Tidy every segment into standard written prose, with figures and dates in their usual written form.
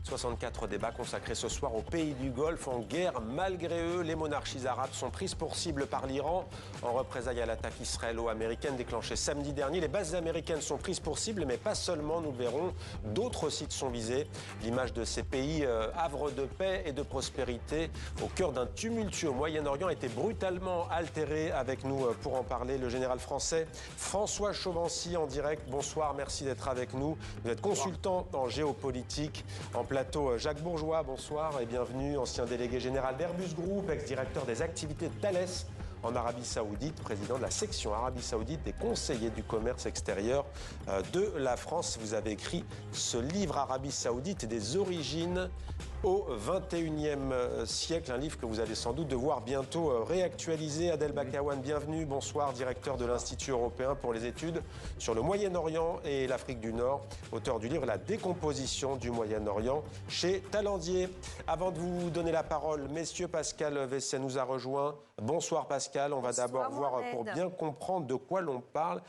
64 débats consacrés ce soir aux pays du Golfe en guerre. Malgré eux, les monarchies arabes sont prises pour cible par l'Iran. En représailles à l'attaque israélo-américaine déclenchée samedi dernier, les bases américaines sont prises pour cible, mais pas seulement, nous le verrons. D'autres sites sont visés. L'image de ces pays, havre de paix et de prospérité, au cœur d'un tumultueux Moyen-Orient, a été brutalement altérée. Avec nous pour en parler, le général français François Chauvency en direct. Bonsoir, merci d'être avec nous. Vous êtes consultant en géopolitique. En plateau, Jacques Bourgeois, bonsoir et bienvenue. Ancien délégué général d'Airbus Group, ex-directeur des activités de Thales en Arabie Saoudite, président de la section Arabie Saoudite des conseillers du commerce extérieur de la France. Vous avez écrit ce livre Arabie Saoudite et des origines au XXIe siècle, un livre que vous allez sans doute devoir bientôt réactualiser. Adel Bakawan, bienvenue, bonsoir, directeur de l'Institut européen pour les études sur le Moyen-Orient et l'Afrique du Nord, auteur du livre La décomposition du Moyen-Orient chez Talandier. Avant de vous donner la parole, messieurs, Pascal Vesset nous a rejoint. Bonsoir Pascal, on va d'abord voir pour bien comprendre de quoi on parle,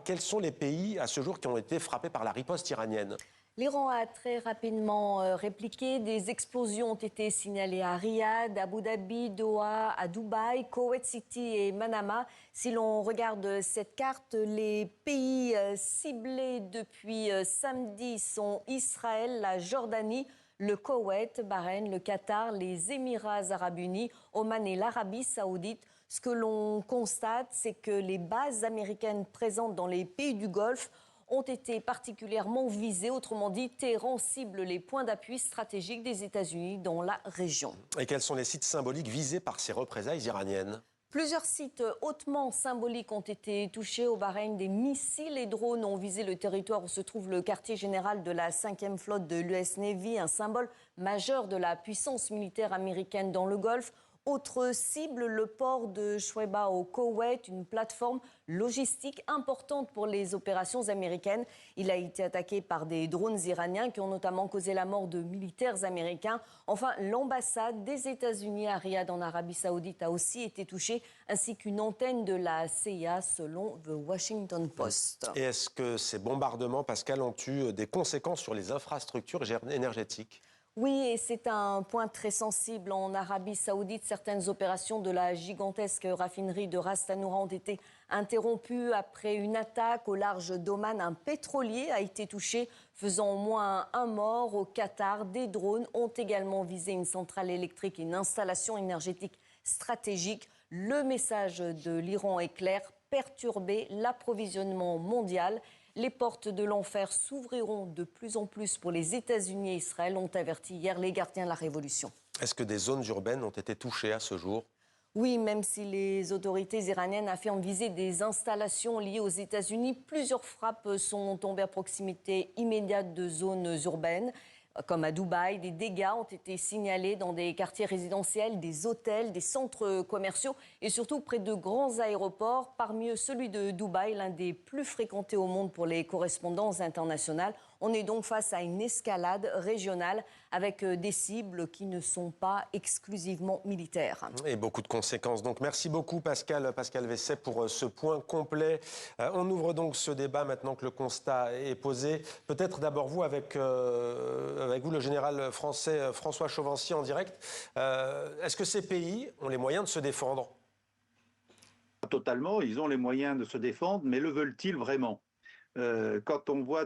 quels sont les pays à ce jour qui ont été frappés par la riposte iranienne. L'Iran a très rapidement répliqué. Des explosions ont été signalées à Riyad, Abu Dhabi, Doha, à Dubaï, Koweït City et Manama. Si l'on regarde cette carte, les pays ciblés depuis samedi sont Israël, la Jordanie, le Koweït, Bahreïn, le Qatar, les Émirats arabes unis, Oman et l'Arabie saoudite. Ce que l'on constate, c'est que les bases américaines présentes dans les pays du Golfe ont été particulièrement visés. Autrement dit, Téhéran cible les points d'appui stratégiques des États-Unis dans la région. Et quels sont les sites symboliques visés par ces représailles iraniennes ? Plusieurs sites hautement symboliques ont été touchés. Au Bahreïn, des missiles et drones ont visé le territoire où se trouve le quartier général de la 5e flotte de l'US Navy, un symbole majeur de la puissance militaire américaine dans le Golfe. Autre cible, le port de Shuaibah au Koweït, une plateforme logistique importante pour les opérations américaines. Il a été attaqué par des drones iraniens qui ont notamment causé la mort de militaires américains. Enfin, l'ambassade des États-Unis à Riyad en Arabie Saoudite a aussi été touchée, ainsi qu'une antenne de la CIA selon The Washington Post. Et est-ce que ces bombardements, Pascal, ont eu des conséquences sur les infrastructures énergétiques ? Oui, et c'est un point très sensible. En Arabie Saoudite, certaines opérations de la gigantesque raffinerie de Ras Tanura ont été interrompues après une attaque au large d'Oman. Un pétrolier a été touché, faisant au moins un mort. Au Qatar, des drones ont également visé une centrale électrique et une installation énergétique stratégique. Le message de l'Iran est clair: perturber l'approvisionnement mondial. Les portes de l'enfer s'ouvriront de plus en plus pour les États-Unis et Israël, ont averti hier les gardiens de la Révolution. Est-ce que des zones urbaines ont été touchées à ce jour ? Oui, même si les autorités iraniennes affirment viser des installations liées aux États-Unis, plusieurs frappes sont tombées à proximité immédiate de zones urbaines. Comme à Dubaï, des dégâts ont été signalés dans des quartiers résidentiels, des hôtels, des centres commerciaux et surtout près de grands aéroports. Parmi eux, celui de Dubaï, l'un des plus fréquentés au monde pour les correspondances internationales. On est donc face à une escalade régionale avec des cibles qui ne sont pas exclusivement militaires. Et beaucoup de conséquences. Donc merci beaucoup Pascal Vesset pour ce point complet. On ouvre donc ce débat maintenant que le constat est posé. Peut-être d'abord vous avec vous, le général français François Chauvency en direct. Est-ce que ces pays ont les moyens de se défendre ? Totalement, ils ont les moyens de se défendre, mais le veulent-ils vraiment ? Quand on voit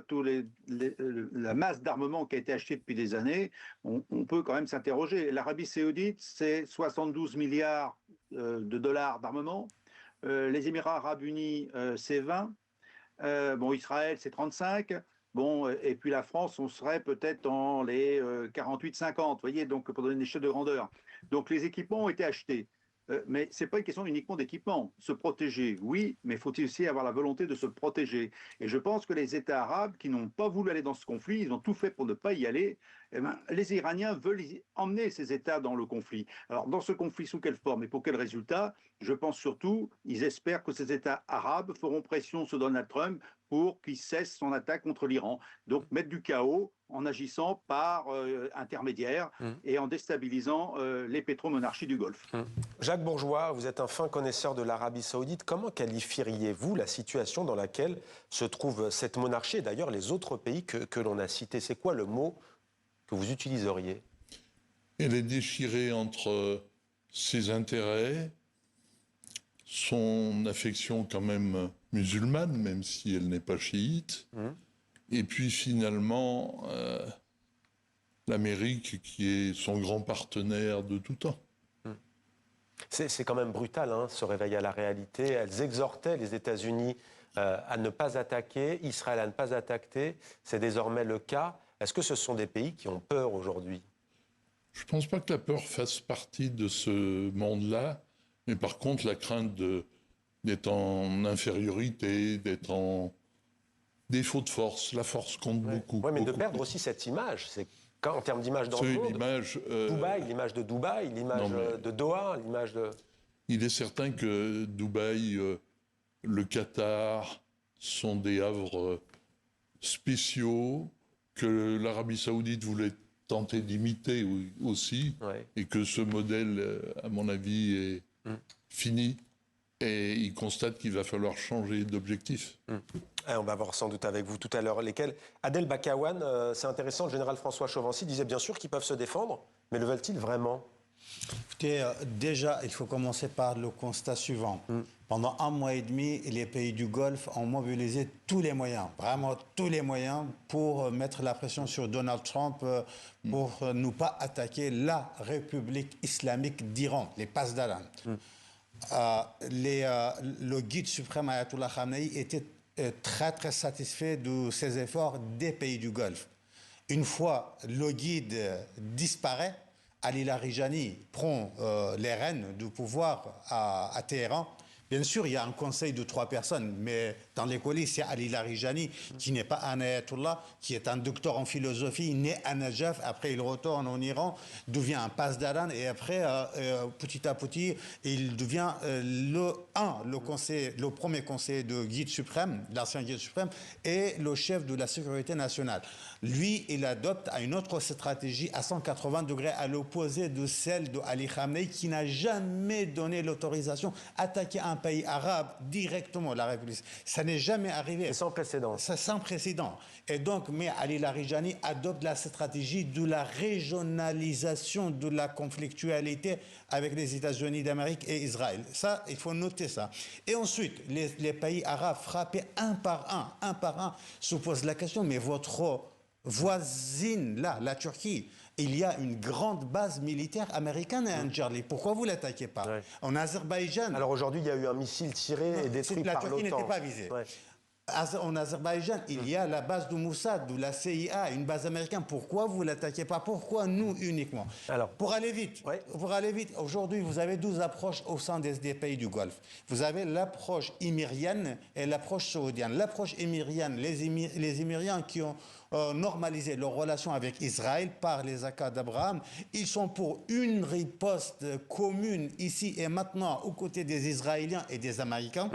la masse d'armement qui a été achetée depuis des années, on peut quand même s'interroger. L'Arabie Saoudite, c'est 72 milliards de dollars d'armement. Les Émirats arabes unis, c'est 20. Israël, c'est 35. Et puis la France, on serait peut-être dans les 48-50, vous voyez, donc pour donner une échelle de grandeur. Donc les équipements ont été achetés. Mais ce n'est pas une question uniquement d'équipement. Se protéger, oui, mais faut-il aussi avoir la volonté de se protéger. Et je pense que les États arabes qui n'ont pas voulu aller dans ce conflit, ils ont tout fait pour ne pas y aller. Les Iraniens veulent emmener ces États dans le conflit. Alors, dans ce conflit, sous quelle forme et pour quel résultat? Je pense surtout, ils espèrent que ces États arabes feront pression sur Donald Trump pour qu'il cesse son attaque contre l'Iran. Donc, mettre du chaos en agissant par intermédiaire et en déstabilisant les pétromonarchies du Golfe. Jacques Bourgeois, vous êtes un fin connaisseur de l'Arabie Saoudite. Comment qualifieriez-vous la situation dans laquelle se trouve cette monarchie et d'ailleurs les autres pays que l'on a cités? C'est quoi le mot que vous utiliseriez? Elle est déchirée entre ses intérêts, son affection quand même musulmane, même si elle n'est pas chiite, et puis finalement l'Amérique qui est son grand partenaire de tout temps. C'est quand même brutal, hein, ce réveil à la réalité. Elles exhortaient les États-Unis à ne pas attaquer, Israël à ne pas attaquer. C'est désormais le cas. Est-ce que ce sont des pays qui ont peur aujourd'hui? Je ne pense pas que la peur fasse partie de ce monde-là, mais par contre la crainte d'être en infériorité, d'être en défaut de force. La force compte beaucoup. Oui, mais de beaucoup perdre plus. aussi cette image. C'est en termes d'image dans Vous le savez, monde. L'image de Dubaï, l'image de Doha, l'image de... Il est certain que Dubaï, le Qatar sont des havres spéciaux que l'Arabie Saoudite voulait tenter d'imiter aussi, et que ce modèle, à mon avis, est fini. Et il constate qu'il va falloir changer d'objectif. On va voir sans doute avec vous tout à l'heure lesquels. Adel Bakawan, c'est intéressant, le général François Chauvency disait bien sûr qu'ils peuvent se défendre, mais le veulent-ils vraiment? Écoutez, déjà, il faut commencer par le constat suivant. Pendant 1 mois et demi, les pays du Golfe ont mobilisé tous les moyens, vraiment tous les moyens, pour mettre la pression sur Donald Trump pour ne pas attaquer la République islamique d'Iran, les Pasdaran. Le guide suprême Ayatollah Khamenei était très très satisfait de ces efforts des pays du Golfe. Une fois le guide disparaît, Ali Larijani prend les rênes du pouvoir à Téhéran. Bien sûr, il y a un conseil de 3 personnes, mais dans les coulisses, il y a Ali Larijani, qui n'est pas un ayatollah, qui est un docteur en philosophie, né à Najaf, après il retourne en Iran, devient un pasdaran, et après, petit à petit, il devient le premier conseiller de guide suprême, l'ancien guide suprême, et le chef de la sécurité nationale. Lui, il adopte une autre stratégie à 180 degrés, à l'opposé de celle de Ali Khamenei, qui n'a jamais donné l'autorisation d'attaquer un pays arabe directement, la République. Ça n'est jamais arrivé. C'est sans précédent. C'est sans précédent. Et donc, mais Ali Larijani adopte la stratégie de la régionalisation de la conflictualité avec les États-Unis d'Amérique et Israël. Ça, il faut noter ça. Et ensuite, les pays arabes frappés un par un, se posent la question, mais votre voisine, là, la Turquie, il y a une grande base militaire américaine à Anjarli. Pourquoi vous ne l'attaquez pas? En Azerbaïdjan... Alors aujourd'hui, il y a eu un missile tiré et détruit par l'OTAN. La Turquie n'était pas visée. En Azerbaïdjan, il y a la base de Moussad, de la CIA, une base américaine. Pourquoi vous ne l'attaquez pas? Pourquoi nous uniquement? Alors, pour aller vite, aujourd'hui, vous avez 12 approches au sein des pays du Golfe. Vous avez l'approche émirienne et l'approche saoudienne. L'approche émirienne, les Émiriens qui ont normaliser leurs relations avec Israël par les accords d'Abraham. Ils sont pour une riposte commune ici et maintenant aux côtés des Israéliens et des Américains,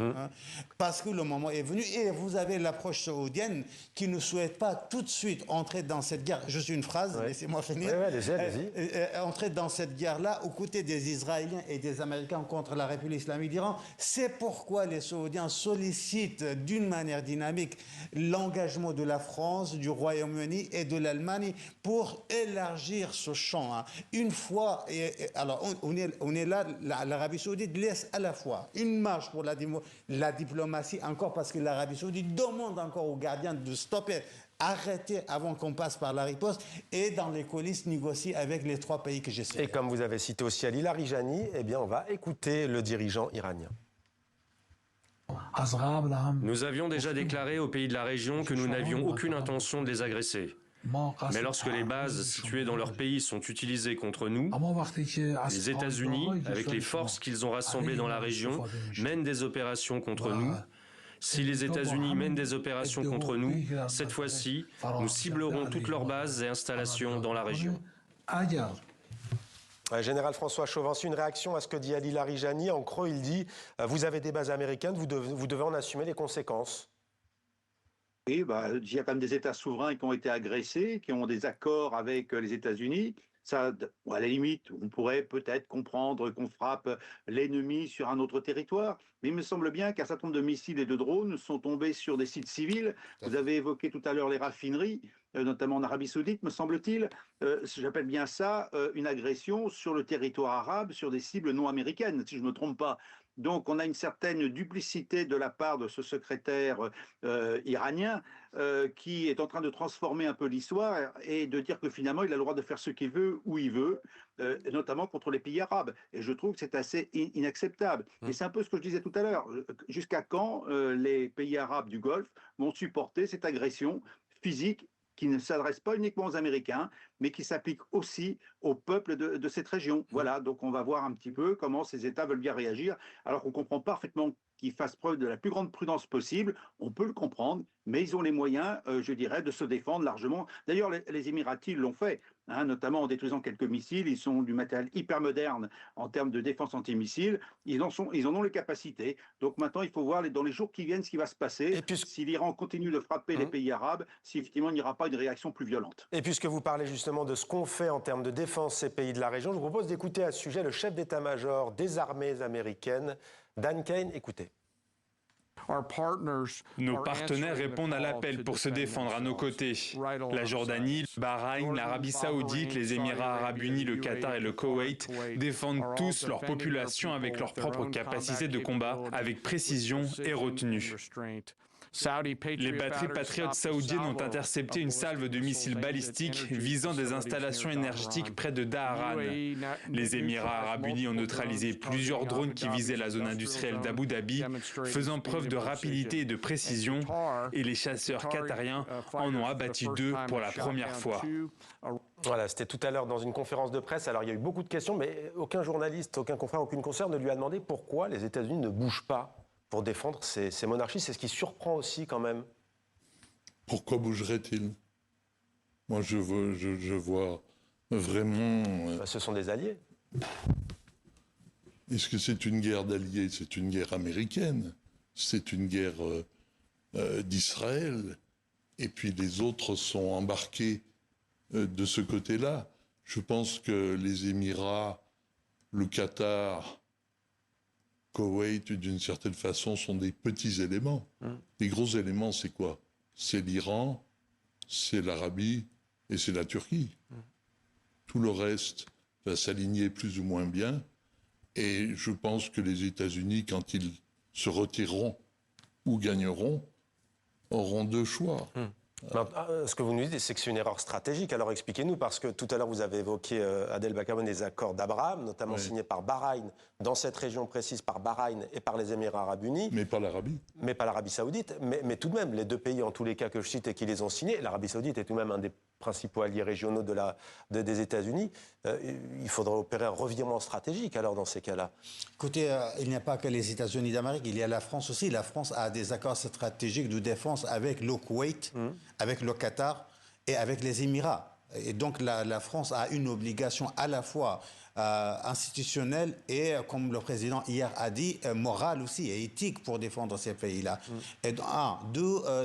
parce que le moment est venu. Et vous avez l'approche saoudienne qui ne souhaite pas tout de suite entrer dans cette guerre. Juste une phrase, laissez-moi finir. Allez-y. Entrer dans cette guerre-là aux côtés des Israéliens et des Américains contre la République islamique d'Iran. C'est pourquoi les Saoudiens sollicitent d'une manière dynamique l'engagement de la France, du Royaume-Uni et de l'Allemagne pour élargir ce champ. Une fois, alors on est là, l'Arabie Saoudite laisse à la fois une marge pour la diplomatie, encore parce que l'Arabie Saoudite demande encore aux gardiens de stopper, arrêter avant qu'on passe par la riposte, et dans les coulisses négocier avec les 3 pays que j'ai cités. Et comme vous avez cité aussi Ali Larijani, eh bien on va écouter le dirigeant iranien. Nous avions déjà déclaré aux pays de la région que nous n'avions aucune intention de les agresser. Mais lorsque les bases situées dans leur pays sont utilisées contre nous, les États-Unis, avec les forces qu'ils ont rassemblées dans la région, mènent des opérations contre nous. Si les États-Unis mènent des opérations contre nous, cette fois-ci, nous ciblerons toutes leurs bases et installations dans la région. Général François Chauvency, une réaction à ce que dit Ali Larijani. En creux, il dit vous avez des bases américaines, vous devez en assumer les conséquences. Oui, il y a quand même des États souverains qui ont été agressés, qui ont des accords avec les États-Unis. Ça, à la limite, on pourrait peut-être comprendre qu'on frappe l'ennemi sur un autre territoire, mais il me semble bien qu'un certain nombre de missiles et de drones sont tombés sur des sites civils. Vous avez évoqué tout à l'heure les raffineries. notamment en Arabie Saoudite, me semble-t-il. J'appelle bien ça une agression sur le territoire arabe, sur des cibles non américaines, si je ne me trompe pas. Donc, on a une certaine duplicité de la part de ce secrétaire iranien qui est en train de transformer un peu l'histoire et de dire que finalement, il a le droit de faire ce qu'il veut, où il veut, notamment contre les pays arabes. Et je trouve que c'est assez inacceptable. Et c'est un peu ce que je disais tout à l'heure. Jusqu'à quand les pays arabes du Golfe vont supporter cette agression physique qui ne s'adresse pas uniquement aux Américains, mais qui s'applique aussi au peuple de cette région. Voilà, donc on va voir un petit peu comment ces États veulent bien réagir, alors qu'on comprend parfaitement qu'ils fassent preuve de la plus grande prudence possible. On peut le comprendre, mais ils ont les moyens, je dirais, de se défendre largement. D'ailleurs, les Émiratis l'ont fait, hein, notamment en détruisant quelques missiles. Ils sont du matériel hyper moderne en termes de défense antimissile. Ils en ont les capacités. Donc maintenant, il faut voir dans les jours qui viennent ce qui va se passer. Si l'Iran continue de frapper les pays arabes, si effectivement il n'y aura pas une réaction plus violente. Et puisque vous parlez justement de ce qu'on fait en termes de défense ces pays de la région, je vous propose d'écouter à ce sujet le chef d'état-major des armées américaines, Dan Kane. Écoutez. Nos partenaires répondent à l'appel pour se défendre à nos côtés. La Jordanie, le Bahreïn, l'Arabie Saoudite, les Émirats arabes unis, le Qatar et le Koweït défendent tous leur population avec leurs propres capacités de combat, avec précision et retenue. Les batteries patriotes saoudiennes ont intercepté une salve de missiles balistiques visant des installations énergétiques près de Daharan. Les Émirats arabes unis ont neutralisé plusieurs drones qui visaient la zone industrielle d'Abu Dhabi, faisant preuve de rapidité et de précision, et les chasseurs qatariens en ont abattu 2 pour la première fois. Voilà, c'était tout à l'heure dans une conférence de presse. Alors, il y a eu beaucoup de questions, mais aucun journaliste, aucun confrère, aucune consoeur ne lui a demandé pourquoi les États-Unis ne bougent pas pour défendre ces monarchies. C'est ce qui surprend aussi quand même. Pourquoi bougerait-il? Moi, je vois vraiment... Ce sont des alliés. Est-ce que c'est une guerre d'alliés? C'est une guerre américaine. C'est une guerre d'Israël. Et puis les autres sont embarqués de ce côté-là. Je pense que les Émirats, le Qatar, Koweït, d'une certaine façon, sont des petits éléments. Les gros éléments, c'est quoi? C'est l'Iran, c'est l'Arabie et c'est la Turquie. Tout le reste va s'aligner plus ou moins bien. Et je pense que les États-Unis, quand ils se retireront ou gagneront, auront 2 choix. Ce que vous nous dites, c'est que c'est une erreur stratégique. Alors expliquez-nous, parce que tout à l'heure, vous avez évoqué, Adel Bakamon, les accords d'Abraham, notamment signés par Bahreïn, dans cette région précise par Bahreïn et par les Émirats arabes unis. Mais pas l'Arabie. Mais pas l'Arabie saoudite. Mais tout de même, les 2 pays, en tous les cas que je cite et qui les ont signés, l'Arabie saoudite est tout de même un des principaux alliés régionaux des États-Unis. Il faudra opérer un revirement stratégique, alors, dans ces cas-là. Écoutez, il n'y a pas que les États-Unis d'Amérique, il y a la France aussi. La France a des accords stratégiques de défense avec le Koweït, avec le Qatar et avec les Émirats. Et donc la France a une obligation à la fois institutionnelle et, comme le président hier a dit, morale aussi et éthique pour défendre ces pays-là. Et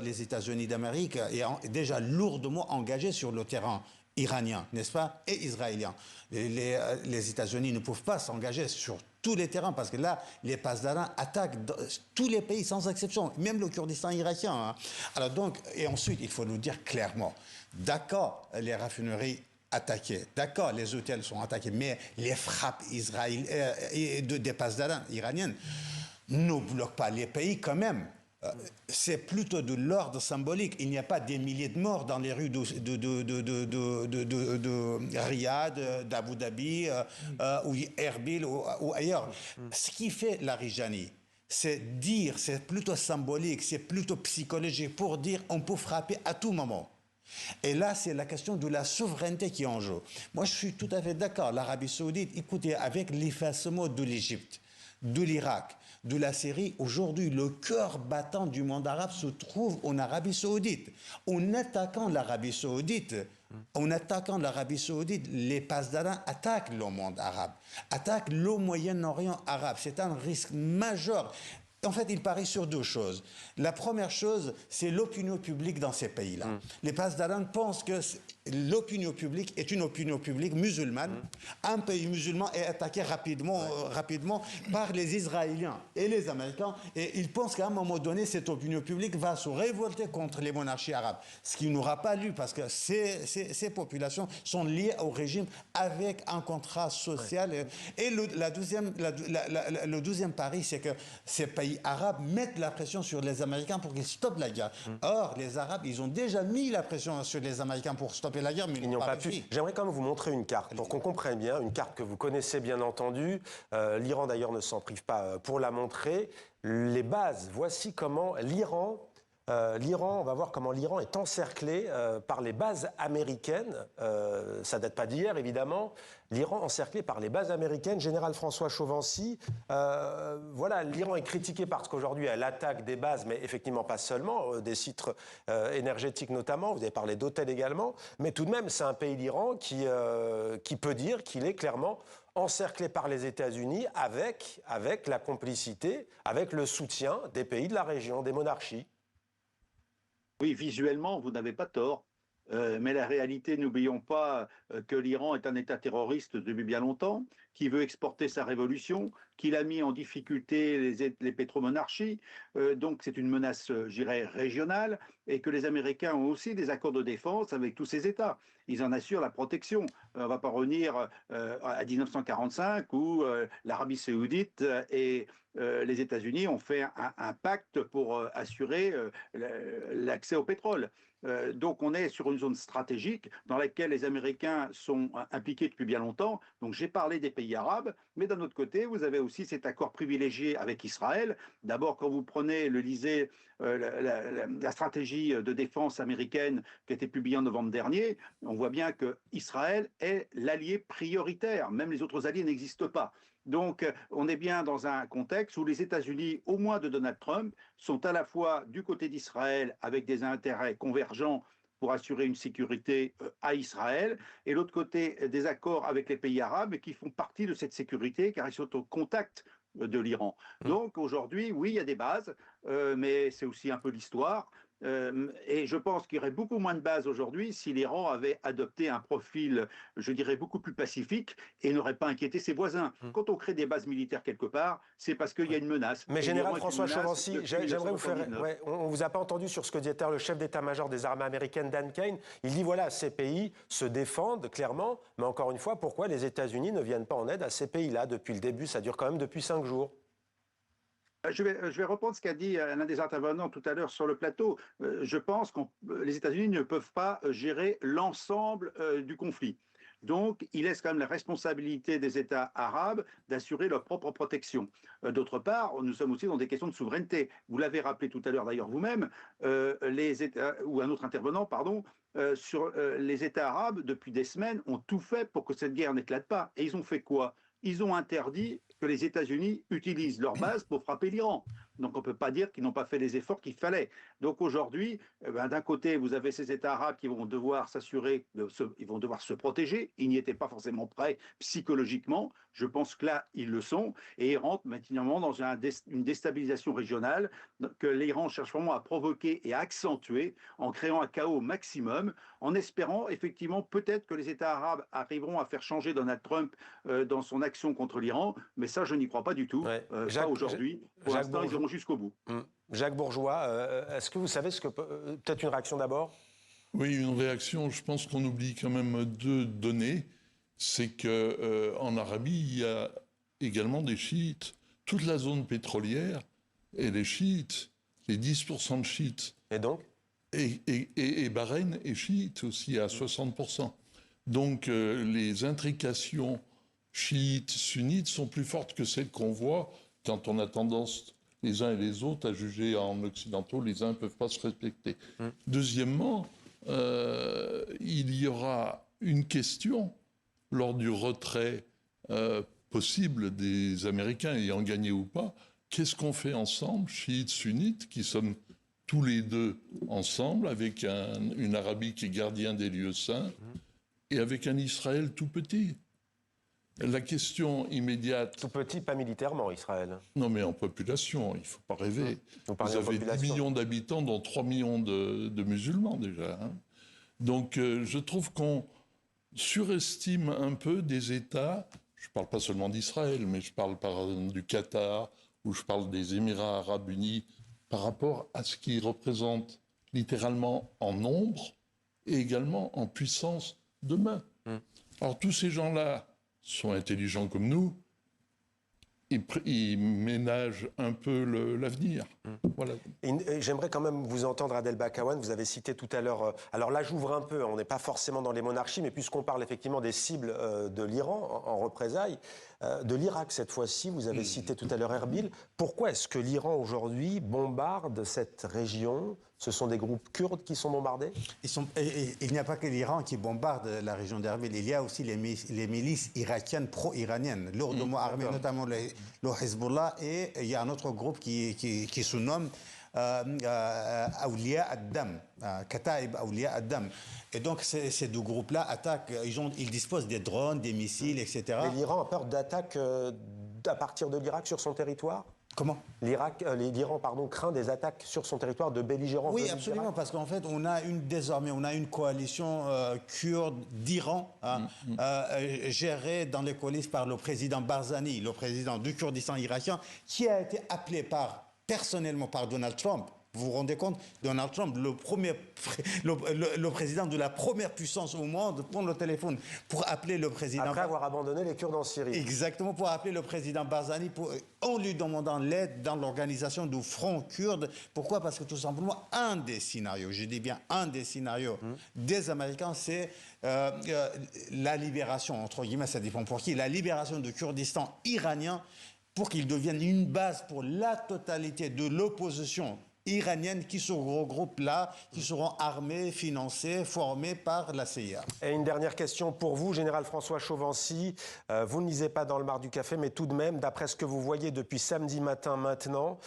les États-Unis d'Amérique est déjà lourdement engagés sur le terrain iranien, n'est-ce pas, et israélien. Les États-Unis ne peuvent pas s'engager sur tous les terrains parce que là, les Pasdaran attaquent tous les pays sans exception, même le Kurdistan irakien. Hein. Alors donc, et ensuite, il faut nous dire clairement, d'accord, les raffineries attaquées, d'accord, les hôtels sont attaqués, mais les frappes des Pasdaran iraniennes ne bloquent pas les pays quand même. C'est plutôt de l'ordre symbolique. Il n'y a pas des milliers de morts dans les rues de Riyad, d'Abu Dhabi, ou Erbil ou ailleurs. Ce qui fait la Rijani, c'est plutôt symbolique, c'est plutôt psychologique pour dire on peut frapper à tout moment. Et là, c'est la question de la souveraineté qui est en jeu. Moi, je suis tout à fait d'accord. L'Arabie Saoudite, écoutez, avec l'effacement de l'Égypte, de l'Irak, de la Syrie, aujourd'hui, le cœur battant du monde arabe se trouve en Arabie Saoudite. En attaquant l'Arabie Saoudite, les Pasdaran attaquent le monde arabe, attaquent le Moyen-Orient arabe. C'est un risque majeur. En fait, il parie sur 2 choses. La première chose, c'est l'opinion publique dans ces pays-là. Les Pasdaran pensent que l'opinion publique est une opinion publique musulmane. Un pays musulman est attaqué rapidement par les Israéliens et les Américains. Et ils pensent qu'à un moment donné, cette opinion publique va se révolter contre les monarchies arabes. Ce qui n'aura pas lieu parce que ces populations sont liées au régime avec un contrat social. Et le deuxième pari, c'est que ces pays arabes mettent la pression sur les Américains pour qu'ils stoppent la guerre. Or, les Arabes, ils ont déjà mis la pression sur les Américains pour stopper la guerre, mais ils n'ont pas pu. J'aimerais quand même vous montrer une carte pour qu'on comprenne bien, une carte que vous connaissez bien entendu. L'Iran d'ailleurs ne s'en prive pas pour la montrer. Les bases, voici comment l'Iran, on va voir comment l'Iran est encerclé par les bases américaines. Ça date pas d'hier, évidemment. L'Iran encerclé par les bases américaines. Général François Chauvency, voilà, l'Iran est critiqué parce qu'aujourd'hui, elle attaque des bases, mais effectivement pas seulement, des sites énergétiques notamment. Vous avez parlé d'hôtels également. Mais tout de même, c'est un pays, l'Iran, qui peut dire qu'il est clairement encerclé par les États-Unis avec la complicité, avec le soutien des pays de la région, des monarchies. Oui, visuellement, vous n'avez pas tort. Mais la réalité, n'oublions pas que l'Iran est un État terroriste depuis bien longtemps, qui veut exporter sa révolution, qu'il a mis en difficulté les pétromonarchies. Donc c'est une menace, je dirais, régionale, et que les Américains ont aussi des accords de défense avec tous ces États. Ils en assurent la protection. On ne va pas revenir à 1945 où l'Arabie saoudite et les États-Unis ont fait un pacte pour assurer l'accès au pétrole. Donc on est sur une zone stratégique dans laquelle les Américains sont impliqués depuis bien longtemps. Donc j'ai parlé des pays arabes, mais d'un autre côté, vous avez aussi cet accord privilégié avec Israël. D'abord, quand vous prenez, lisez la stratégie de défense américaine qui a été publiée en novembre dernier, on voit bien que Israël est l'allié prioritaire. Même les autres alliés n'existent pas. Donc, on est bien dans un contexte où les États-Unis, au moins de Donald Trump, sont à la fois du côté d'Israël avec des intérêts convergents pour assurer une sécurité à Israël, et l'autre côté des accords avec les pays arabes qui font partie de cette sécurité car ils sont au contact de l'Iran. Donc aujourd'hui, oui, il y a des bases, mais c'est aussi un peu l'histoire. Et je pense qu'il y aurait beaucoup moins de bases aujourd'hui si l'Iran avait adopté un profil, je dirais, beaucoup plus pacifique et n'aurait pas inquiété ses voisins. Quand on crée des bases militaires quelque part, c'est parce qu'il y a une menace. Mais Général François Chauvency, j'aimerais vous faire... Ouais, on ne vous a pas entendu sur ce que disait le chef d'état-major des armées américaines, Dan Kane. Il dit, voilà, ces pays se défendent clairement, mais encore une fois, pourquoi les États-Unis ne viennent pas en aide à ces pays-là depuis le début? Ça dure quand même depuis 5 jours. Je vais reprendre ce qu'a dit l'un des intervenants tout à l'heure sur le plateau. Je pense que les États-Unis ne peuvent pas gérer l'ensemble du conflit. Donc, il laisse quand même la responsabilité des États arabes d'assurer leur propre protection. D'autre part, nous sommes aussi dans des questions de souveraineté. Vous l'avez rappelé tout à l'heure d'ailleurs vous-même, les États, ou un autre intervenant, pardon, sur les États arabes, depuis des semaines, ont tout fait pour que cette guerre n'éclate pas. Et ils ont fait quoi? Ils ont interdit que les États-Unis utilisent leur base pour frapper l'Iran. Donc on ne peut pas dire qu'ils n'ont pas fait les efforts qu'il fallait. Donc aujourd'hui, d'un côté, vous avez ces États arabes qui vont devoir s'assurer, ils vont devoir se protéger. Ils n'y étaient pas forcément prêts psychologiquement. Je pense que là, ils le sont. Et ils rentrent maintenant dans une déstabilisation régionale que l'Iran cherche vraiment à provoquer et à accentuer en créant un chaos maximum, en espérant effectivement peut-être que les États arabes arriveront à faire changer Donald Trump dans son action contre l'Iran. Mais ça, je n'y crois pas du tout. Ouais. Pas aujourd'hui. Pour l'instant, ils iront jusqu'au bout. Jacques Bourgeois, est-ce que vous savez ce que peut-être une réaction d'abord? Oui, une réaction. Je pense qu'on oublie quand même deux données. C'est que en Arabie, il y a également des chiites. Toute la zone pétrolière, elle est chiite. Les 10% de chiites. Et donc? Et Bahreïn est chiite aussi à 60%. Donc les intrications chiites, sunnites sont plus fortes que celles qu'on voit quand on a tendance les uns et les autres à juger en occidentaux, les uns ne peuvent pas se respecter. Deuxièmement, il y aura une question lors du retrait possible des Américains ayant gagné ou pas. Qu'est-ce qu'on fait ensemble, chiites, sunnites, qui sommes tous les deux ensemble, avec une Arabie qui est gardien des lieux saints, et avec un Israël tout petit? La question immédiate... Tout petit, pas militairement, Israël. Non, mais en population, il ne faut pas rêver. Vous avez 10 millions d'habitants, dont 3 millions de musulmans déjà. Donc je trouve qu'on surestime un peu des États, je ne parle pas seulement d'Israël, mais je parle par exemple du Qatar, ou je parle des Émirats arabes unis, par rapport à ce qu'ils représentent littéralement en nombre et également en puissance de main. Alors tous ces gens-là sont intelligents comme nous, ils ménagent un peu l'avenir. Voilà. J'aimerais quand même vous entendre, Adel Bakawan. Vous avez cité tout à l'heure... alors là, j'ouvre un peu. On n'est pas forcément dans les monarchies, mais puisqu'on parle effectivement des cibles de l'Iran en représailles, de l'Irak cette fois-ci, vous avez cité tout à l'heure Erbil. Pourquoi est-ce que l'Iran aujourd'hui bombarde cette région ? Ce sont des groupes kurdes qui sont bombardés ? Il n'y a pas que l'Iran qui bombarde la région d'Erbil. Il y a aussi les milices irakiennes pro-iraniennes, lourdement armées, notamment le Hezbollah. Et il y a un autre groupe qui se nomme Awliya ad-Dam, Kataib Awliya ad-Dam. Et donc ces deux groupes-là attaquent, ils disposent des drones, des missiles, etc. Mais l'Iran a peur d'attaques à partir de l'Irak sur son territoire ? Comment ? L'Iran, craint des attaques sur son territoire de belligérants. Oui, absolument, parce qu'en fait, désormais, on a une coalition kurde d'Iran gérée dans les coulisses par le président Barzani, le président du Kurdistan irakien, qui a été appelé personnellement par Donald Trump. Vous vous rendez compte, Donald Trump, le président de la première puissance au monde, prend le téléphone pour appeler le président... Après avoir abandonné les Kurdes en Syrie. Exactement, pour appeler le président Barzani en lui demandant l'aide dans l'organisation du Front kurde. Pourquoi ? Parce que tout simplement, un des scénarios, je dis bien un des scénarios des Américains, c'est la libération, entre guillemets, ça dépend pour qui, la libération du Kurdistan iranien pour qu'il devienne une base pour la totalité de l'opposition iraniennes qui se regroupent là, qui seront armées, financées, formées par la CIA. Et une dernière question pour vous, Général François Chauvency. Vous ne lisez pas dans le Mar du Café, mais tout de même, d'après ce que vous voyez depuis samedi matin maintenant,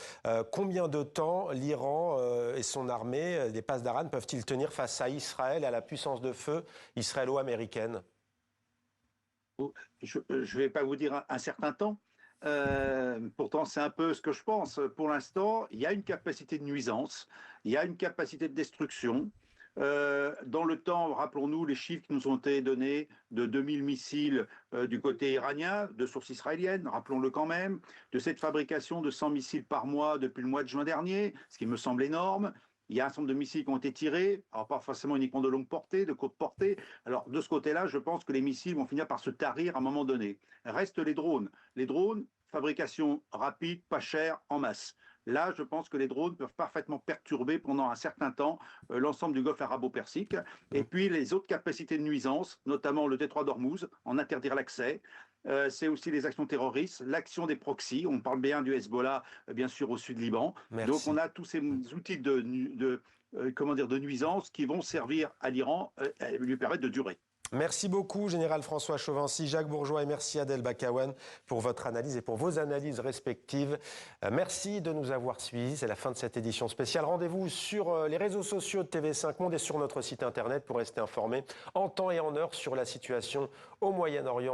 combien de temps l'Iran et son armée, les passes d'Aran, peuvent-ils tenir face à Israël et à la puissance de feu israélo-américaine ? Je ne vais pas vous dire un certain temps. Pourtant, c'est un peu ce que je pense. Pour l'instant, il y a une capacité de nuisance, il y a une capacité de destruction. Dans le temps, rappelons-nous les chiffres qui nous ont été donnés de 2000 missiles du côté iranien, de sources israéliennes, rappelons-le quand même, de cette fabrication de 100 missiles par mois depuis le mois de juin dernier, ce qui me semble énorme. Il y a un certain nombre de missiles qui ont été tirés, alors pas forcément uniquement de longue portée, de courte portée. Alors de ce côté-là, je pense que les missiles vont finir par se tarir à un moment donné. Restent les drones. Les drones, fabrication rapide, pas chère, en masse. Là, je pense que les drones peuvent parfaitement perturber pendant un certain temps l'ensemble du golfe arabo-persique. Et puis les autres capacités de nuisance, notamment le détroit d'Ormuz, en interdire l'accès. C'est aussi les actions terroristes, l'action des proxys. On parle bien du Hezbollah, bien sûr, au sud Liban. Merci. Donc on a tous ces outils de nuisance qui vont servir à l'Iran et lui permettre de durer. Merci beaucoup, Général François Chauvency, Jacques Bourgeois, et merci Adel Bakawan pour votre analyse et pour vos analyses respectives. Merci de nous avoir suivis. C'est la fin de cette édition spéciale. Rendez-vous sur les réseaux sociaux de TV5 Monde et sur notre site internet pour rester informé en temps et en heure sur la situation au Moyen-Orient.